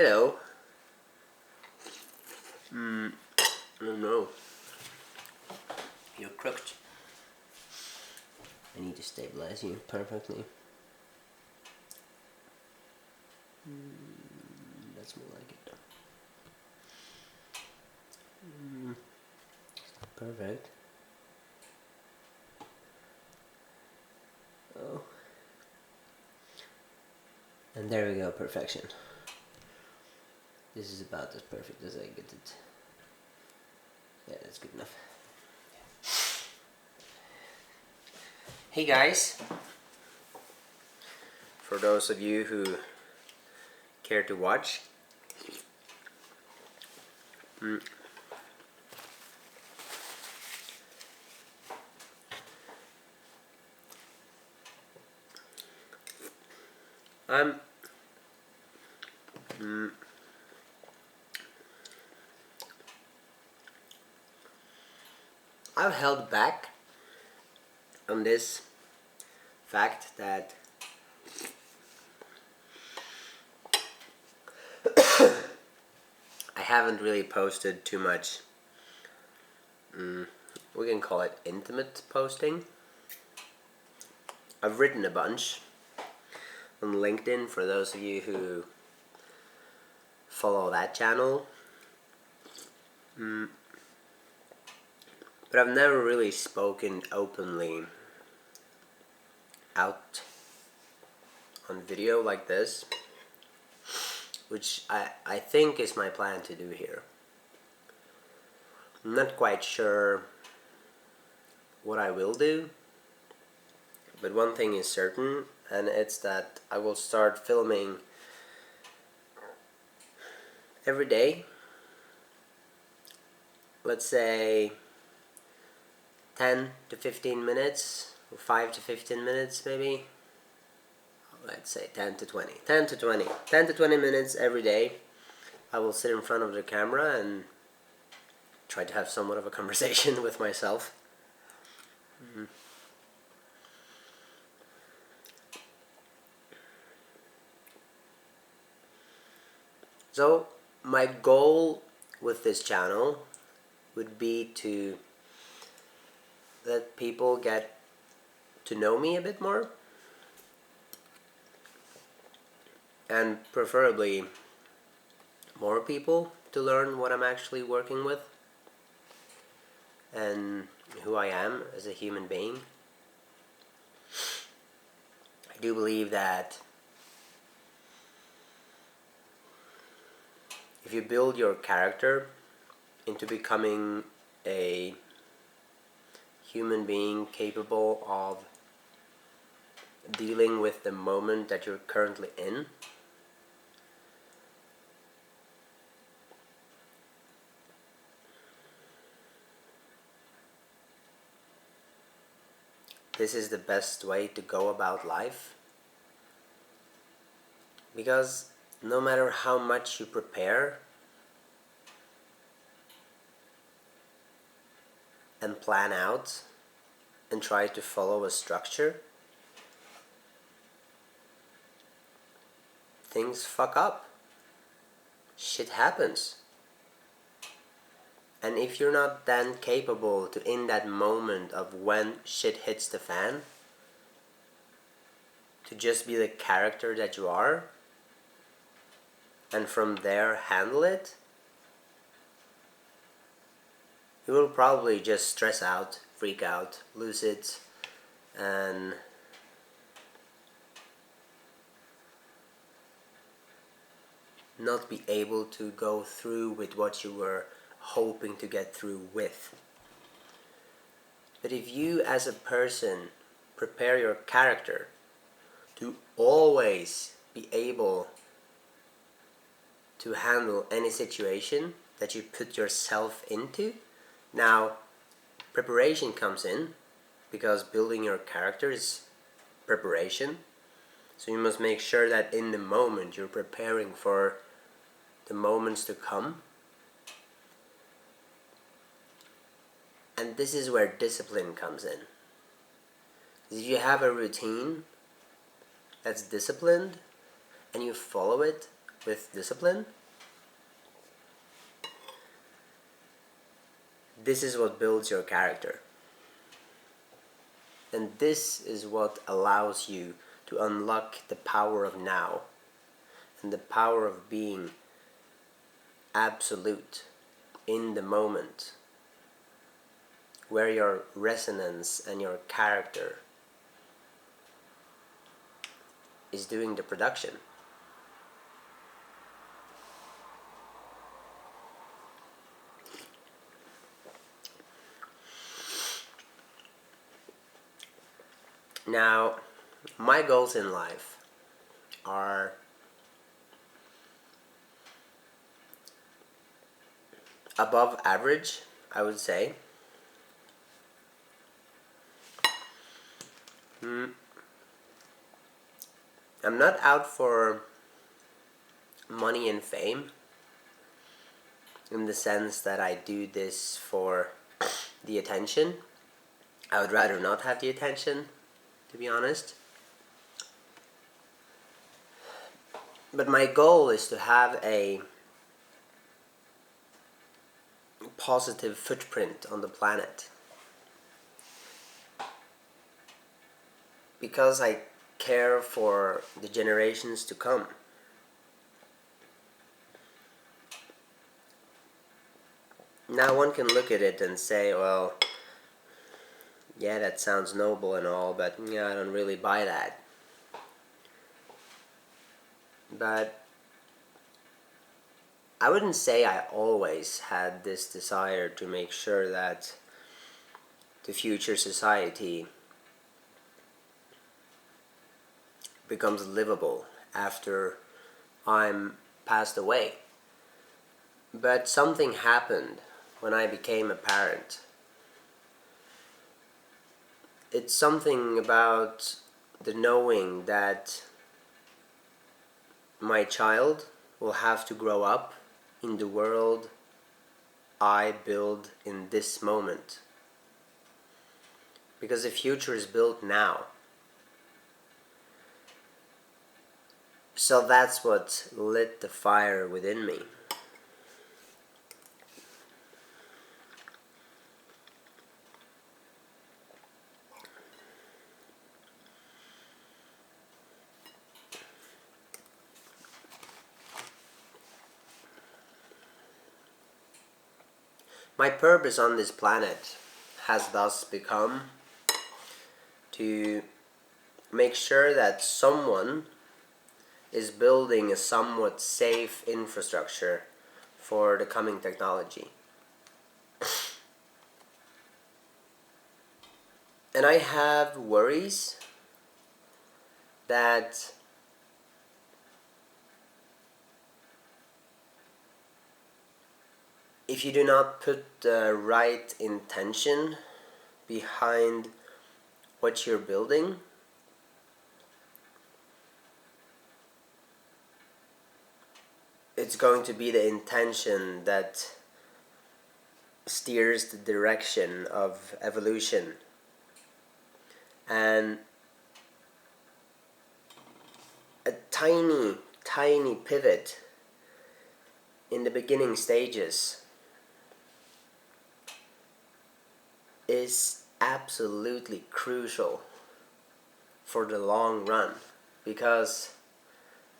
Hello. I don't know. You're crooked. I need to stabilize you perfectly. That's more like it. Perfect. Oh. And there we go, perfection. This is about as perfect as I get it. Yeah, that's good enough. Hey guys! For those of you who care to watch, I've held back on this fact that I haven't really posted too much. We can call it intimate posting. I've written a bunch on LinkedIn for those of you who follow that channel. But I've never really spoken openly out on video like this, which I think is my plan to do here. I'm not quite sure what I will do, but one thing is certain, and it's that I will start filming every day. Let's say 10 to 15 minutes, or 5 to 15 minutes maybe. Let's say 10 to 20. 10 to 20 minutes every day. I will sit in front of the camera and try to have somewhat of a conversation with myself. So my goal with this channel would be to let people get to know me a bit more, and preferably more people to learn what I'm actually working with and who I am as a human being. I do believe that if you build your character into becoming a human being capable of dealing with the moment that you're currently in, this is the best way to go about life. Because no matter how much you prepare and plan out and try to follow a structure, things fuck up. Shit happens. And if you're not then capable to, in that moment of when shit hits the fan, to just be the character that you are, and from there handle it, you will probably just stress out, freak out, lose it, and not be able to go through with what you were hoping to get through with. But if you as a person prepare your character to always be able to handle any situation that you put yourself into, now preparation comes in, because building your character is preparation. So you must make sure that in the moment you're preparing for the moments to come. And this is where discipline comes in. If you have a routine that's disciplined and you follow it with discipline, this is what builds your character. And this is what allows you to unlock the power of now and the power of being absolute in the moment, where your resonance and your character is doing the production. Now, my goals in life are above average, I would say. I'm not out for money and fame, in the sense that I do this for the attention. I would rather not have the attention, to be honest. But my goal is to have a positive footprint on the planet, because I care for the generations to come. Now one can look at it and say, well, yeah, that sounds noble and all, but yeah, I don't really buy that. But I wouldn't say I always had this desire to make sure that the future society becomes livable after I'm passed away. But something happened when I became a parent. It's something about the knowing that my child will have to grow up in the world I build in this moment. Because the future is built now. So that's what lit the fire within me. My purpose on this planet has thus become to make sure that someone is building a somewhat safe infrastructure for the coming technology. And I have worries that if you do not put the right intention behind what you're building, it's going to be the intention that steers the direction of evolution. And a tiny pivot in the beginning stages is absolutely crucial for the long run, because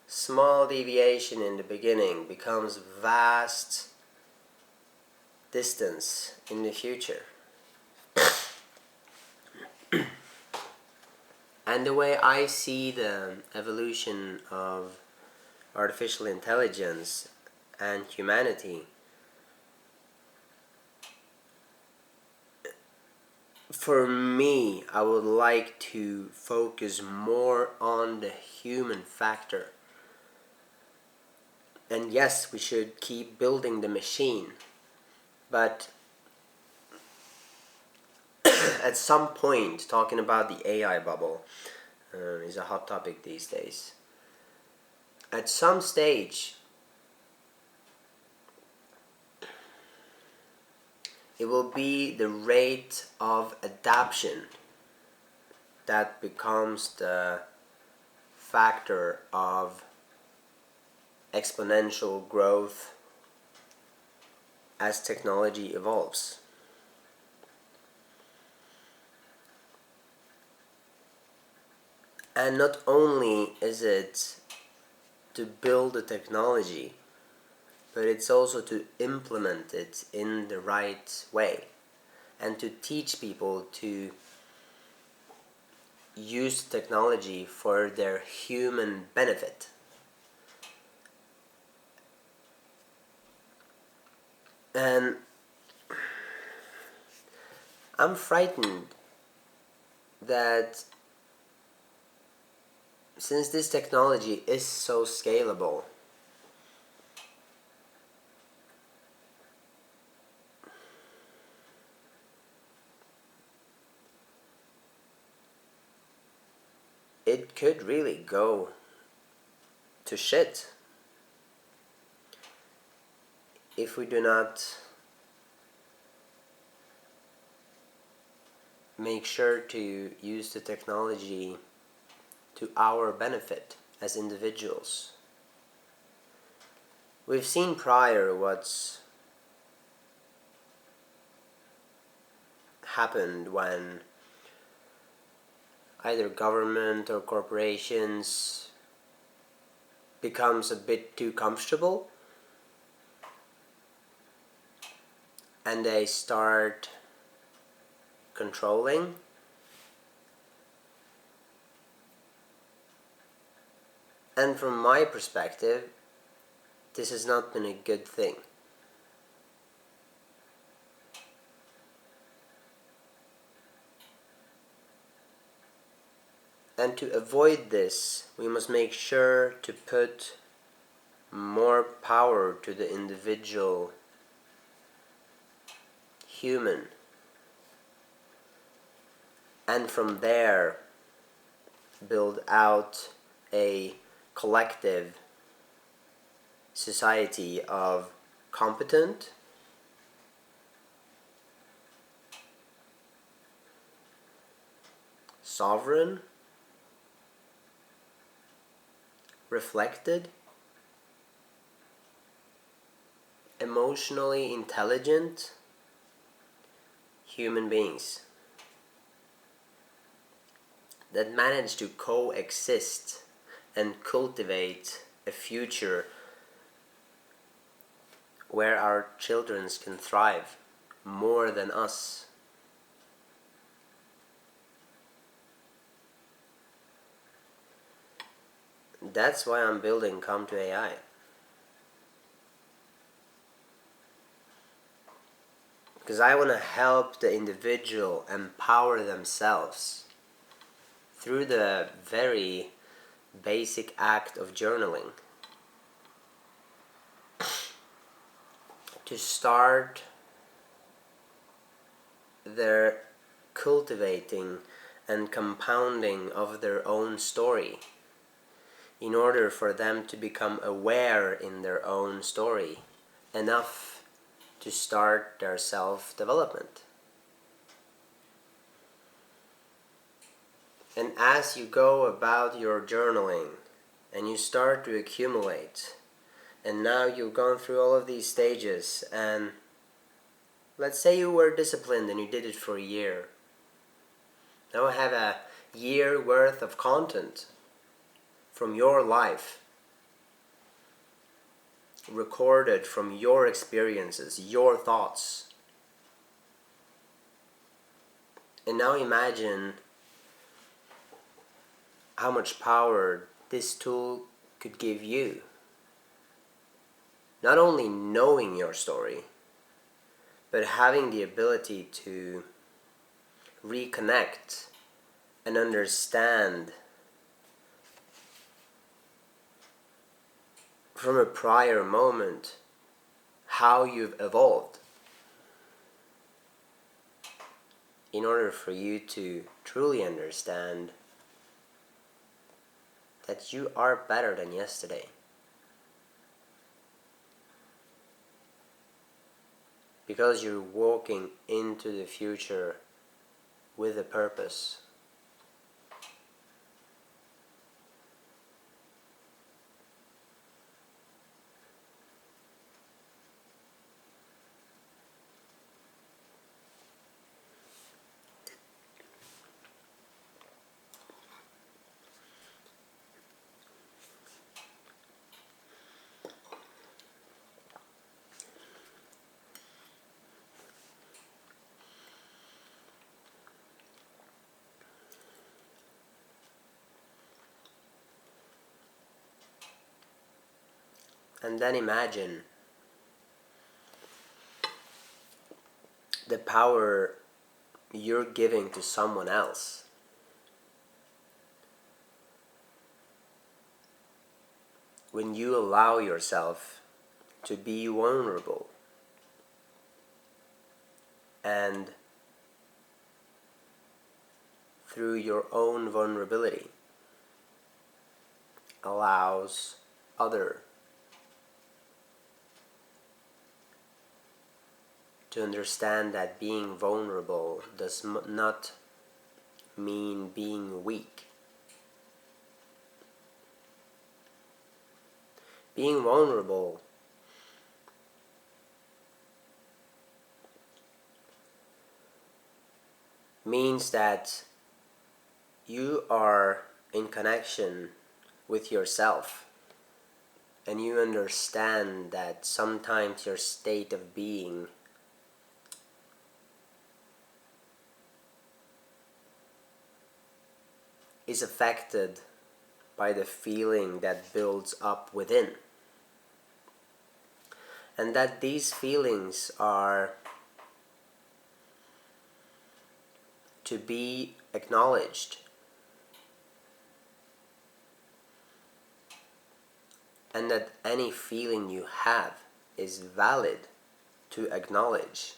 small deviation in the beginning becomes vast distance in the future. And the way I see the evolution of artificial intelligence and humanity, for me, I would like to focus more on the human factor. And yes, we should keep building the machine, but at some point, talking about the AI bubble is a hot topic these days. At some stage, it will be the rate of adoption that becomes the factor of exponential growth as technology evolves. And not only is it to build the technology, but it's also to implement it in the right way and to teach people to use technology for their human benefit. And I'm frightened that since this technology is so scalable, it could really go to shit if we do not make sure to use the technology to our benefit as individuals. We've seen prior what's happened when either government or corporations becomes a bit too comfortable and they start controlling. And from my perspective, this has not been a good thing. And to avoid this, we must make sure to put more power to the individual human. And from there, build out a collective society of competent, sovereign, reflected, emotionally intelligent human beings that manage to coexist and cultivate a future where our children can thrive more than us. That's why I'm building Come to AI. Because I want to help the individual empower themselves through the very basic act of journaling. To start their cultivating and compounding of their own story in order for them to become aware in their own story enough to start their self-development. And as you go about your journaling and you start to accumulate, and now you've gone through all of these stages, and let's say you were disciplined and you did it for a year. Now I have a year worth of content from your life, recorded from your experiences, your thoughts. And now imagine how much power this tool could give you. Not only knowing your story, but having the ability to reconnect and understand from a prior moment how you've evolved in order for you to truly understand that you are better than yesterday. Because you're walking into the future with a purpose. And then imagine the power you're giving to someone else. When you allow yourself to be vulnerable and through your own vulnerability allows other to understand that being vulnerable does not mean being weak. Being vulnerable means that you are in connection with yourself and you understand that sometimes your state of being is affected by the feeling that builds up within, and that these feelings are to be acknowledged, and that any feeling you have is valid to acknowledge.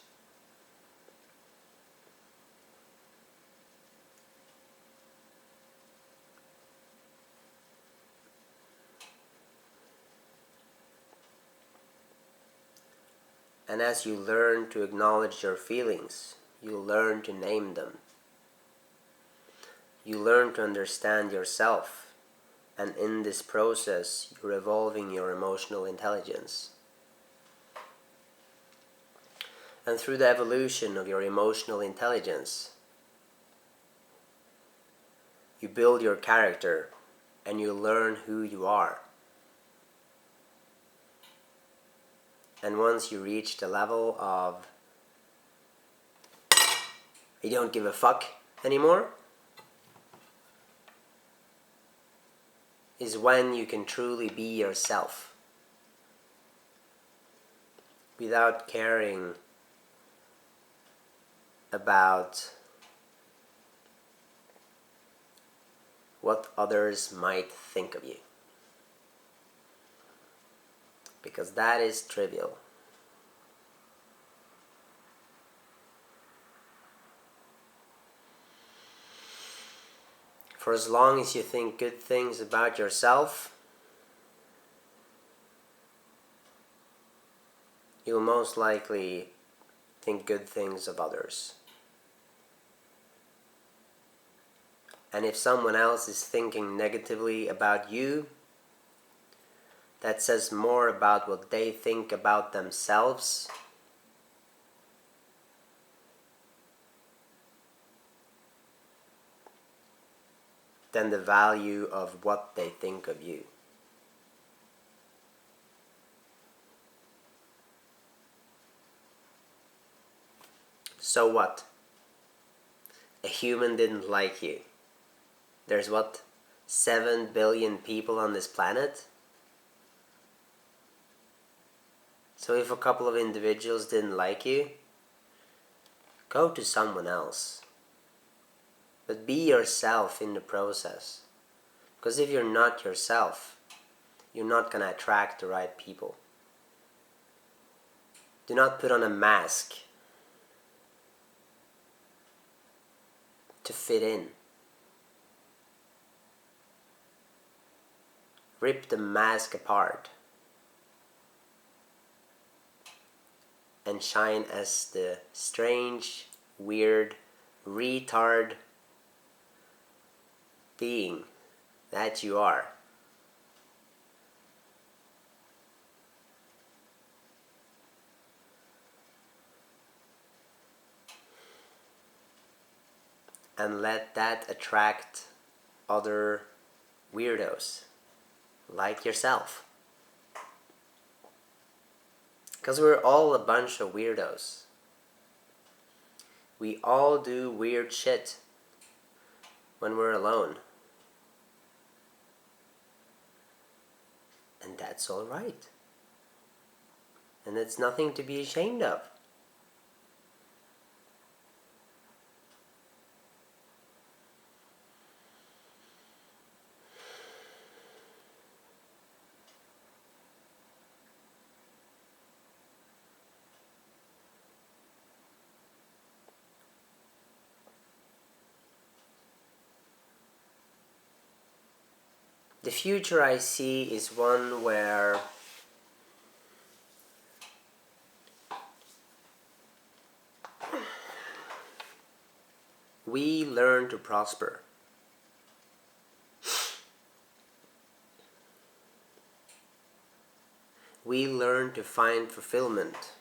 And as you learn to acknowledge your feelings, you learn to name them. You learn to understand yourself, and in this process, you're evolving your emotional intelligence. And through the evolution of your emotional intelligence, you build your character and you learn who you are. And once you reach the level of you don't give a fuck anymore, is when you can truly be yourself without caring about what others might think of you, because that is trivial. For as long as you think good things about yourself, you'll most likely think good things of others. And if someone else is thinking negatively about you, that says more about what they think about themselves than the value of what they think of you. So what? A human didn't like you. There's what? 7 billion people on this planet? So if a couple of individuals didn't like you, go to someone else. But be yourself in the process. Because if you're not yourself, you're not going to attract the right people. Do not put on a mask to fit in. Rip the mask apart and shine as the strange, weird, retard being that you are. And let that attract other weirdos like yourself. Because we're all a bunch of weirdos. We all do weird shit when we're alone. And that's alright. and it's nothing to be ashamed of. The future I see is one where we learn to prosper. We learn to find fulfillment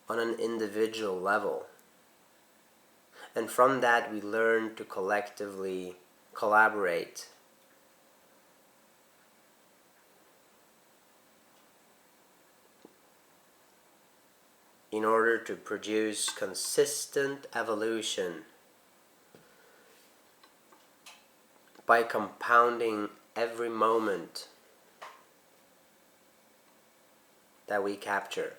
on an individual level. And from that we learn to collectively collaborate in order to produce consistent evolution by compounding every moment that we capture.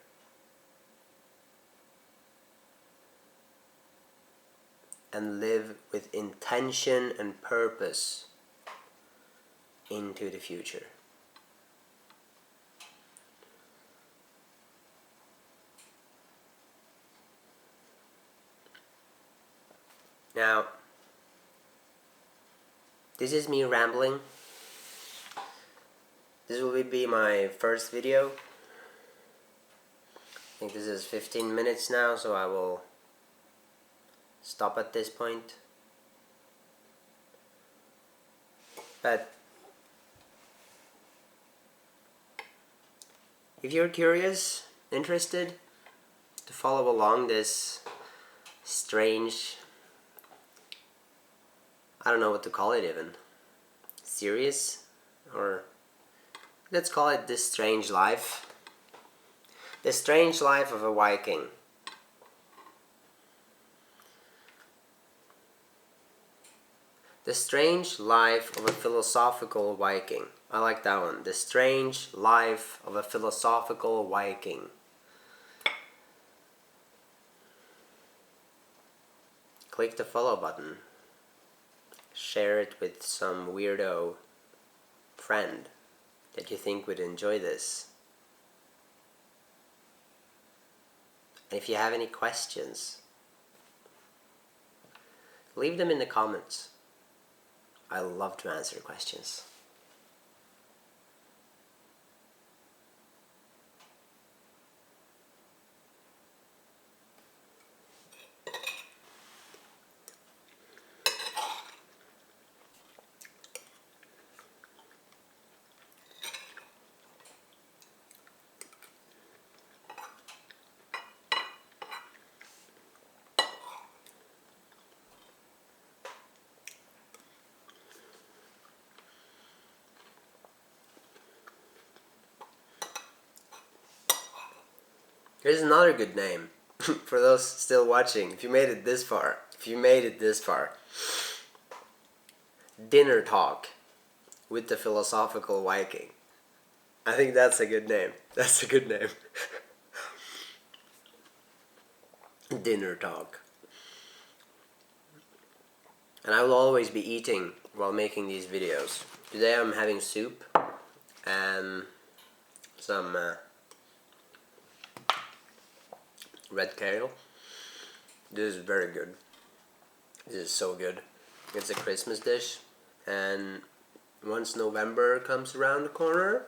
And live with intention and purpose into the future. Now, this is me rambling. This will be my first video. I think this is 15 minutes now, so I will stop at this point. But if you're curious, interested to follow along this strange, I don't know what to call it even, series, or let's call it This Strange Life. The Strange Life of a Viking. The Strange Life of a Philosophical Viking. I like that one. The Strange Life of a Philosophical Viking. Click the follow button. Share it with some weirdo friend that you think would enjoy this. And if you have any questions, leave them in the comments. I love to answer questions. Here's another good name for those still watching. If you made it this far, Dinner Talk with the Philosophical Viking. I think that's a good name. That's a good name. Dinner Talk. And I will always be eating while making these videos. Today I'm having soup and some red kale. This is very good. This is so good. It's a Christmas dish, and once November comes around the corner,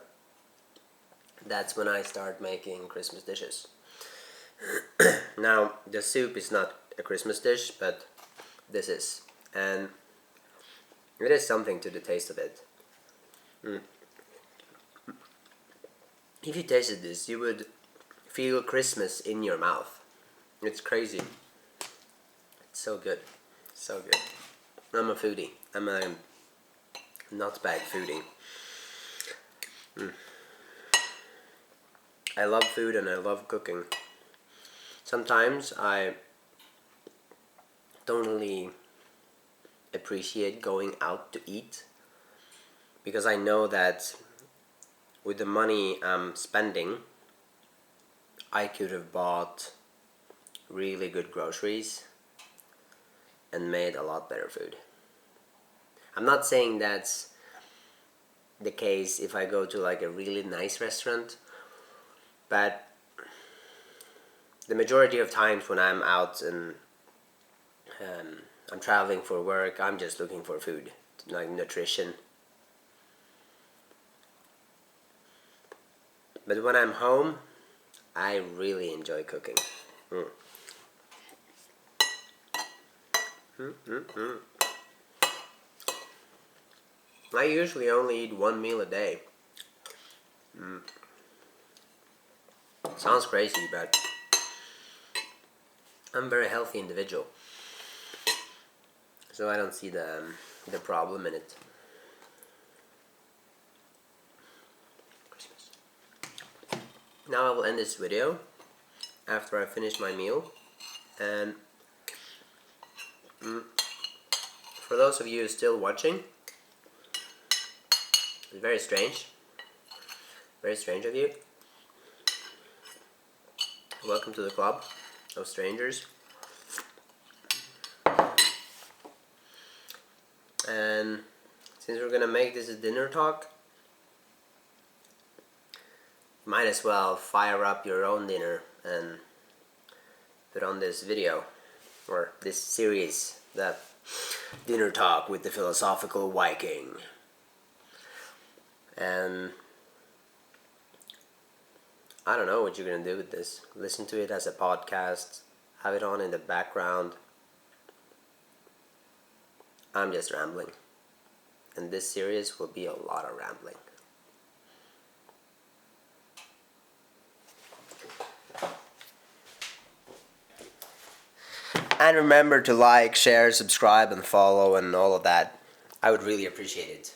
that's when I start making Christmas dishes. Now, the soup is not a Christmas dish, but this is, and it is something to the taste of it. If you tasted this, you would feel Christmas in your mouth. It's crazy. It's so good. So good. I'm a foodie. I'm a not bad foodie. I love food and I love cooking. Sometimes I don't really appreciate going out to eat because I know that with the money I'm spending, I could have bought really good groceries and made a lot better food. I'm not saying that's the case if I go to like a really nice restaurant, but the majority of times when I'm out and I'm traveling for work, I'm just looking for food, like nutrition. But when I'm home, I really enjoy cooking. Mm. Mm-mm-mm. I usually only eat one meal a day. Sounds crazy, but I'm a very healthy individual, so I don't see the problem in it. Now I will end this video after I finish my meal, and for those of you still watching, it's very strange of you. Welcome to the club of strangers. And since we're gonna make this a dinner talk, might as well fire up your own dinner and put on this video, or this series, the dinner talk with the philosophical Viking. And I don't know what you're gonna do with this. Listen to it as a podcast, have it on in the background. I'm just rambling, and this series will be a lot of rambling. And remember to like, share, subscribe, and follow, and all of that. I would really appreciate it.